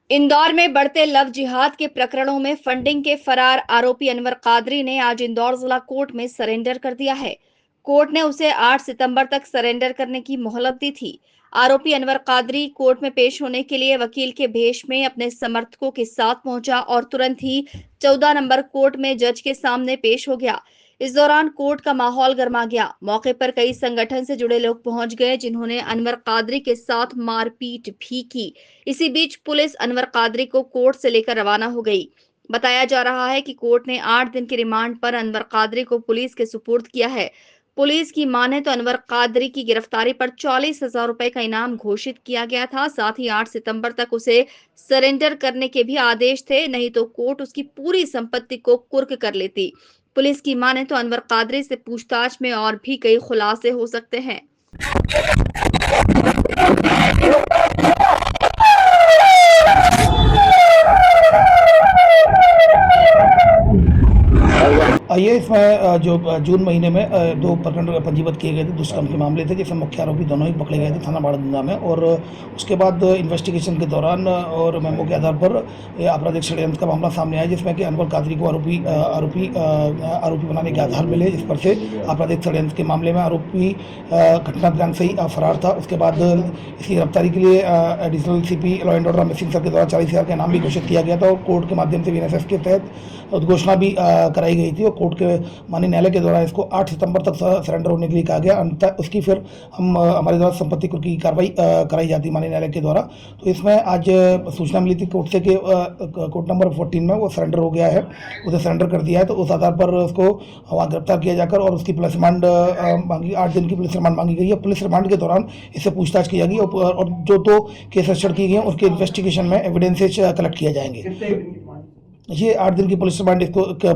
इंदौर में बढ़ते लव जिहाद के प्रकरणों में फंडिंग के फरार आरोपी अनवर कादरी ने आज इंदौर जिला कोर्ट में सरेंडर कर दिया है। कोर्ट ने उसे 8 सितंबर तक सरेंडर करने की मोहलत दी थी। आरोपी अनवर कादरी कोर्ट में पेश होने के लिए वकील के भेष में अपने समर्थकों के साथ पहुंचा और तुरंत ही 14 नंबर कोर्ट में जज के सामने पेश हो गया। इस दौरान कोर्ट का माहौल गर्मा गया। मौके पर कई संगठन से जुड़े लोग पहुंच गए, जिन्होंने अनवर कादरी के साथ मारपीट भी की। इसी बीच पुलिस अनवर कादरी को कोर्ट से लेकर रवाना हो गई। बताया जा रहा है कि कोर्ट ने 8 दिन के रिमांड पर अनवर कादरी को पुलिस के सुपुर्द किया है। पुलिस की माने तो अनवर कादरी की गिरफ्तारी पर 40,000 रुपए का इनाम घोषित किया गया था। साथ ही 8 सितंबर तक उसे सरेंडर करने के भी आदेश थे, नहीं तो कोर्ट उसकी पूरी संपत्ति को कुर्क कर लेती। पुलिस की माने तो अनवर कादरी से पूछताछ में और भी कई खुलासे हो सकते हैं। ये इसमें जो जून महीने में दो प्रकरण पंजीबद्ध किए गए थे, दुष्कर्म के मामले थे, जिसमें मुख्य आरोपी दोनों ही पकड़े गए थे थाना बाड़गंगा में। और उसके बाद इन्वेस्टिगेशन के दौरान और मेमो के आधार पर आपराधिक षड्यंत्र का मामला सामने आया, जिसमें कि अनवर कादरी को आरोपी बनाने के आधार मिले, जिस पर से आपराधिक षड्यंत्र के मामले में आरोपी घटना दिनांक से ही फरार था। उसके बाद इसकी गिरफ्तारी के लिए additional CP law and order Amit Singh sir के द्वारा 40,000 का इनाम भी घोषित किया गया था और कोर्ट के माध्यम से बीएनएसएस के तहत उद्घोषणा भी कराई गई थी और कोर्ट के माननीय न्यायालय के द्वारा इसको 8 सितंबर तक सरेंडर होने के लिए कहा गया। अंततः उसकी फिर हमारे द्वारा संपत्ति कुर्क की कार्रवाई कराई जाती माननीय न्यायालय के द्वारा। तो इसमें आज सूचना मिली थी कोर्ट से कि कोर्ट नंबर 14 में वो सरेंडर हो गया है, उसे सरेंडर कर दिया है। तो उस आधार पर उसको वहाँ गिरफ्तार किया जाकर और उसकी पुलिस रिमांड मांगी, 8 दिन की पुलिस रिमांड मांगी गई है। पुलिस रिमांड के दौरान इससे पूछताछ की जाएगी और जो दो केस रजिस्टर्ड किए गए हैं उसके इन्वेस्टिगेशन में एविडेंसेज कलेक्ट किए जाएंगे। ये 8 दिन की पुलिस रिमांड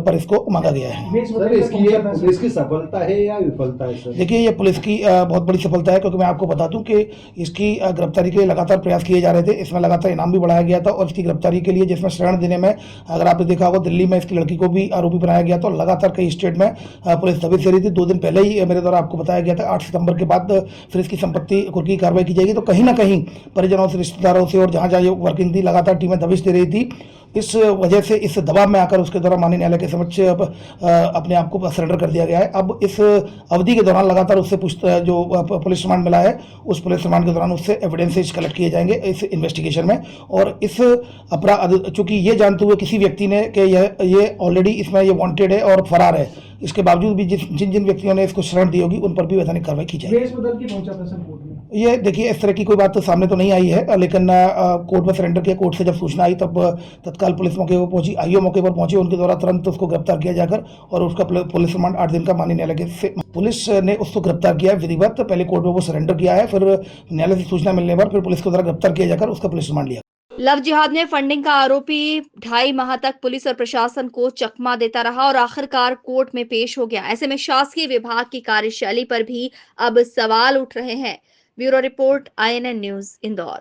इसको मांगा गया है। सर, ये पुलिस की सफलता है या विफलता है सर? देखिए, ये पुलिस की बहुत बड़ी सफलता है, क्योंकि मैं आपको बता दूं कि इसकी गिरफ्तारी के लिए लगातार प्रयास किए जा रहे थे। इसमें लगातार इनाम भी बढ़ाया गया था और इसकी गिरफ्तारी के लिए, जिसमें शरण देने में, अगर आपने देखा होगा, दिल्ली में इसकी लड़की को भी आरोपी बनाया गया था। लगातार कई स्टेट में पुलिस दबिश दे रही थी। 2 दिन पहले ही मेरे द्वारा आपको बताया गया था 8 सितंबर के बाद फिर इसकी संपत्ति कुर्क की कार्रवाई की जाएगी। तो कहीं ना कहीं परिजनों से, रिश्तेदारों से और जहाँ जहाँ ये वर्किंग थी, लगातार टीमें दबिश दे रही थी। इस वजह से इस दबाव में आकर उसके द्वारा माननीय न्यायालय के समक्ष अपने आप को सरेंडर कर दिया गया है। अब इस अवधि के दौरान लगातार उससे जो पुलिस रिमांड मिला है, उस पुलिस रिमांड के दौरान उससे एविडेंसेज कलेक्ट किए जाएंगे इस इन्वेस्टिगेशन में। और इस अपराध, चूंकि ये जानते हुए किसी व्यक्ति ने कि ये ऑलरेडी इसमें ये वांटेड है और फरार है, इसके बावजूद भी जिन जिन व्यक्तियों ने इसको शरण दी होगी उन पर भी वैधानिक कार्रवाई की जाएगी। केस बदल के पहुंचा था सर कोर्ट में। ये देखिए, इस तरह की कोई बात तो सामने तो नहीं आई है, लेकिन कोर्ट में सरेंडर किया। कोर्ट से जब सूचना आई तब तत्काल पुलिस मौके पर पहुंची, आईओ मौके पर पहुंची, उनके द्वारा तुरंत उसको गिरफ्तार किया जाकर और उसका पुलिस रिमांड 8 दिन का माननीय न्यायालय से पुलिस ने उसको गिरफ्तार किया है विधिवत। पहले कोर्ट में वो सरेंडर किया है, फिर न्यायालय से सूचना मिलने पर फिर पुलिस के द्वारा गिरफ्तार किया जाकर उसका पुलिस रिमांड लिया। लव जिहाद में फंडिंग का आरोपी 2.5 माह तक पुलिस और प्रशासन को चकमा देता रहा और आखिरकार कोर्ट में पेश हो गया। ऐसे में शासकीय विभाग की कार्यशैली पर भी अब सवाल उठ रहे हैं। Bureau report, INN news, Indore.